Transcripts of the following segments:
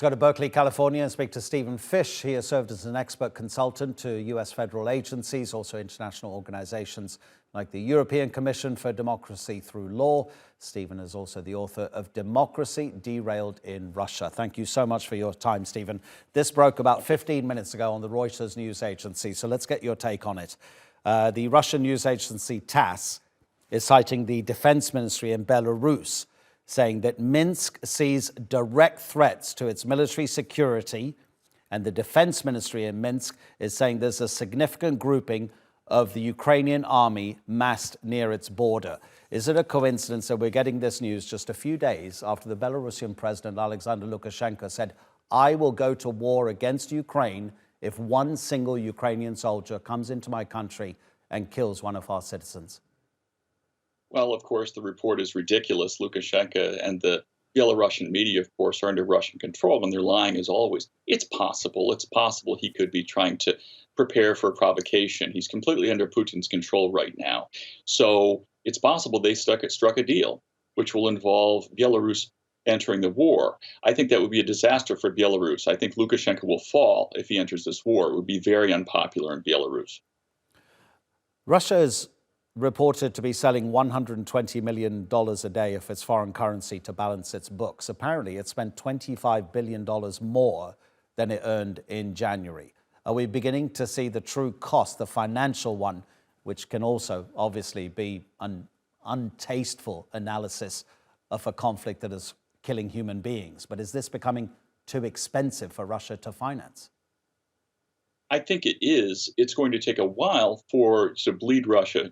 Go to Berkeley, California, and speak to Stephen Fish. He has served as an expert consultant to U.S. federal agencies, also international organizations like the European Commission for Democracy Through Law. Stephen is also the author of Democracy Derailed in Russia. Thank you so much for your time, Stephen. This broke about 15 minutes ago on the Reuters news agency, so let's get your take on it. The Russian news agency TASS is citing the defense ministry in Belarus, saying that Minsk sees direct threats to its military security, and the defense ministry in Minsk is saying there's a significant grouping of the Ukrainian army massed near its border. Is it a coincidence that we're getting this news just a few days after the Belarusian president, Alexander Lukashenko, said, "I will go to war against Ukraine if one single Ukrainian soldier comes into my country and kills one of our citizens"? Well, of course, the report is ridiculous. Lukashenko and the Belarusian media, of course, are under Russian control, and they're lying as always. It's possible. It's possible he could be trying to prepare for a provocation. He's completely under Putin's control right now. So it's possible they struck a deal, which will involve Belarus entering the war. I think that would be a disaster for Belarus. I think Lukashenko will fall if he enters this war. It would be very unpopular in Belarus. Russia is reported to be selling $120 million a day of its foreign currency to balance its books. Apparently, it spent $25 billion more than it earned in January. Are we beginning to see the true cost, the financial one, which can also obviously be an untasteful analysis of a conflict that is killing human beings? But is this becoming too expensive for Russia to finance? I think it is. It's going to take a while to bleed Russia,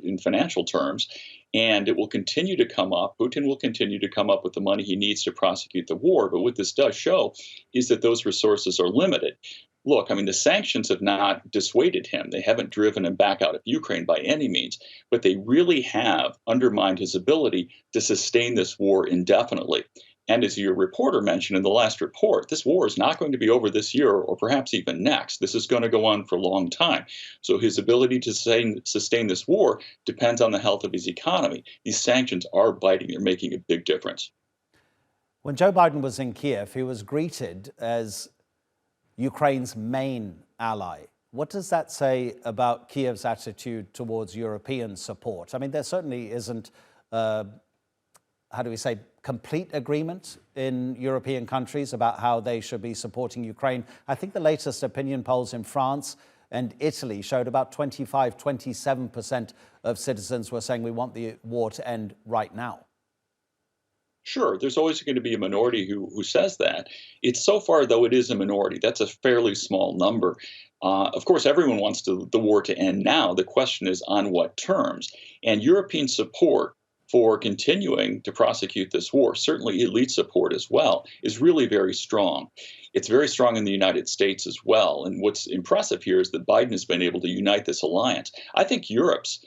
in financial terms, and it will continue to come up. Putin will continue to come up with the money he needs to prosecute the war. But what this does show is that those resources are limited. Look, the sanctions have not dissuaded him. They haven't driven him back out of Ukraine by any means, but they really have undermined his ability to sustain this war indefinitely. And as your reporter mentioned in the last report, this war is not going to be over this year or perhaps even next. This is going to go on for a long time. So his ability to sustain this war depends on the health of his economy. These sanctions are biting. They're making a big difference. When Joe Biden was in Kiev, he was greeted as Ukraine's main ally. What does that say about Kiev's attitude towards European support? There certainly isn't, complete agreement in European countries about how they should be supporting Ukraine. I think the latest opinion polls in France and Italy showed about 27% of citizens were saying we want the war to end right now. Sure, there's always going to be a minority who says that. It's so far, though, it is a minority. That's a fairly small number. Of course, everyone wants the war to end now. The question is on what terms. And European support for continuing to prosecute this war, certainly elite support as well, is really very strong. It's very strong in the United States as well. And what's impressive here is that Biden has been able to unite this alliance. I think Europe's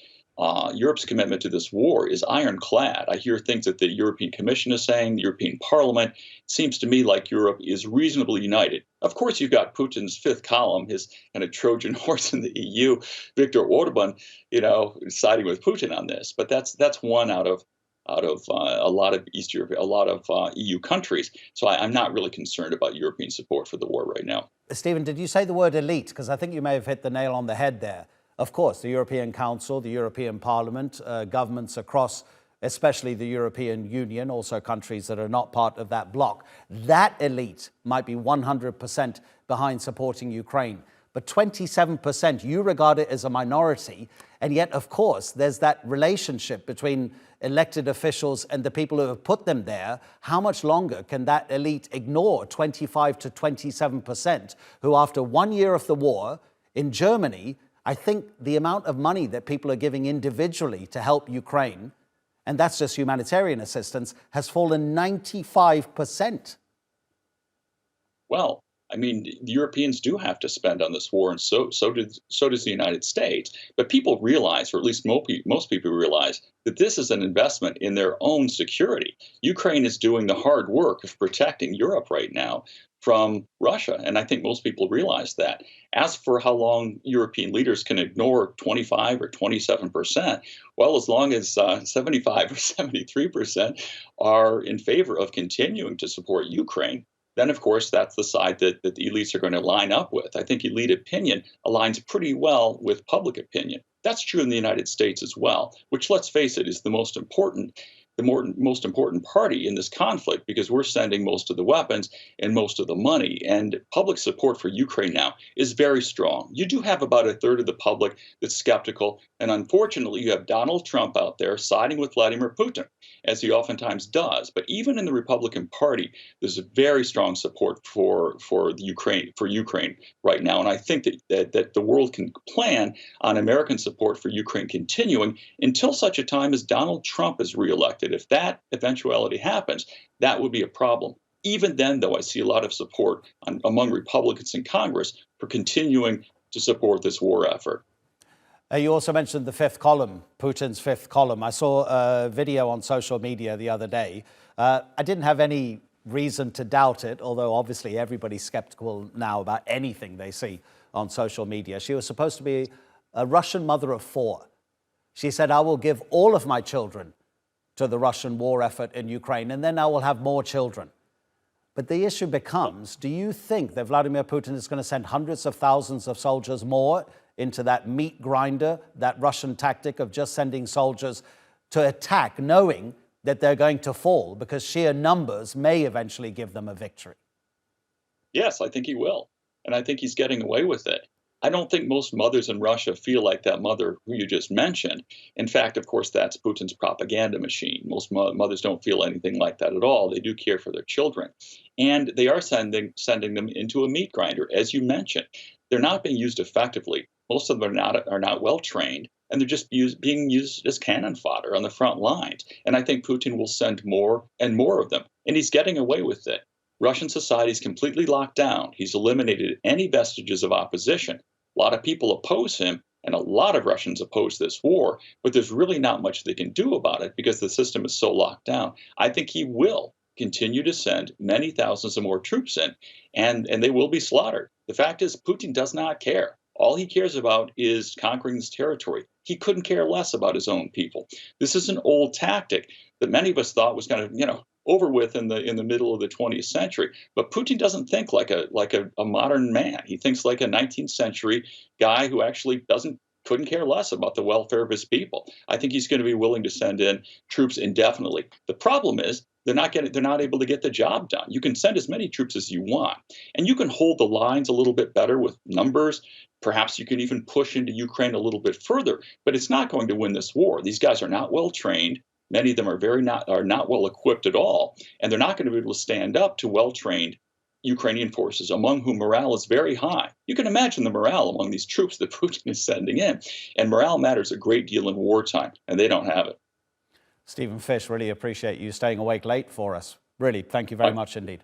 commitment to this war is ironclad. I hear things that the European Commission is saying, the European Parliament. It seems to me like Europe is reasonably united. Of course, you've got Putin's fifth column, his kind of Trojan horse in the EU, Viktor Orban, siding with Putin on this. But that's one out of a lot of East Europe, a lot of EU countries. So I'm not really concerned about European support for the war right now. Stephen, did you say the word elite? Because I think you may have hit the nail on the head there. Of course, the European Council, the European Parliament, governments across, especially the European Union, also countries that are not part of that bloc. That elite might be 100% behind supporting Ukraine. But 27%, you regard it as a minority. And yet, of course, there's that relationship between elected officials and the people who have put them there. How much longer can that elite ignore 25 to 27% who, after 1 year of the war in Germany, I think the amount of money that people are giving individually to help Ukraine, and that's just humanitarian assistance, has fallen 95%. Well, the Europeans do have to spend on this war, and so does the United States. But people realize, or at least most people realize, that this is an investment in their own security. Ukraine is doing the hard work of protecting Europe right now from Russia, and I think most people realize that. As for how long European leaders can ignore 25 or 27%, well, as long as 75 or 73% are in favor of continuing to support Ukraine, then of course that's the side that the elites are going to line up with. I think elite opinion aligns pretty well with public opinion. That's true in the United States as well, which, let's face it, is most important party in this conflict, because we're sending most of the weapons and most of the money. And public support for Ukraine now is very strong. You do have about a third of the public that's skeptical. And unfortunately, you have Donald Trump out there siding with Vladimir Putin, as he oftentimes does. But even in the Republican Party, there's a very strong support for Ukraine right now. And I think that the world can plan on American support for Ukraine continuing until such a time as Donald Trump is reelected. If that eventuality happens, that would be a problem. Even then, though, I see a lot of support among Republicans in Congress for continuing to support this war effort. You also mentioned the fifth column, Putin's fifth column. I saw a video on social media the other day. I didn't have any reason to doubt it, although obviously everybody's skeptical now about anything they see on social media. She was supposed to be a Russian mother of 4. She said, "I will give all of my children to the Russian war effort in Ukraine, and then I will have more children." But the issue becomes, do you think that Vladimir Putin is going to send hundreds of thousands of soldiers more into that meat grinder, that Russian tactic of just sending soldiers to attack, knowing that they're going to fall because sheer numbers may eventually give them a victory? Yes, I think he will. And I think he's getting away with it. I don't think most mothers in Russia feel like that mother who you just mentioned. In fact, of course, that's Putin's propaganda machine. Most mothers don't feel anything like that at all. They do care for their children. And they are sending them into a meat grinder, as you mentioned. They're not being used effectively. Most of them are not well trained, and they're just being used as cannon fodder on the front lines. And I think Putin will send more and more of them, and he's getting away with it. Russian society is completely locked down. He's eliminated any vestiges of opposition. A lot of people oppose him, and a lot of Russians oppose this war, but there's really not much they can do about it because the system is so locked down. I think he will continue to send many thousands of more troops in, and they will be slaughtered. The fact is, Putin does not care. All he cares about is conquering this territory. He couldn't care less about his own people. This is an old tactic that many of us thought was kind of, over with in the middle of the 20th century. But Putin doesn't think like a modern man. He thinks like a 19th century guy who actually couldn't care less about the welfare of his people. I think he's going to be willing to send in troops indefinitely. The problem is they're not able to get the job done. You can send as many troops as you want, and you can hold the lines a little bit better with numbers. Perhaps you can even push into Ukraine a little bit further, but it's not going to win this war. These guys are not well trained. Many of them are not well equipped at all, and they're not going to be able to stand up to well-trained Ukrainian forces, among whom morale is very high. You can imagine the morale among these troops that Putin is sending in, and morale matters a great deal in wartime, and they don't have it. Stephen Fish, really appreciate you staying awake late for us. Really, thank you very much indeed.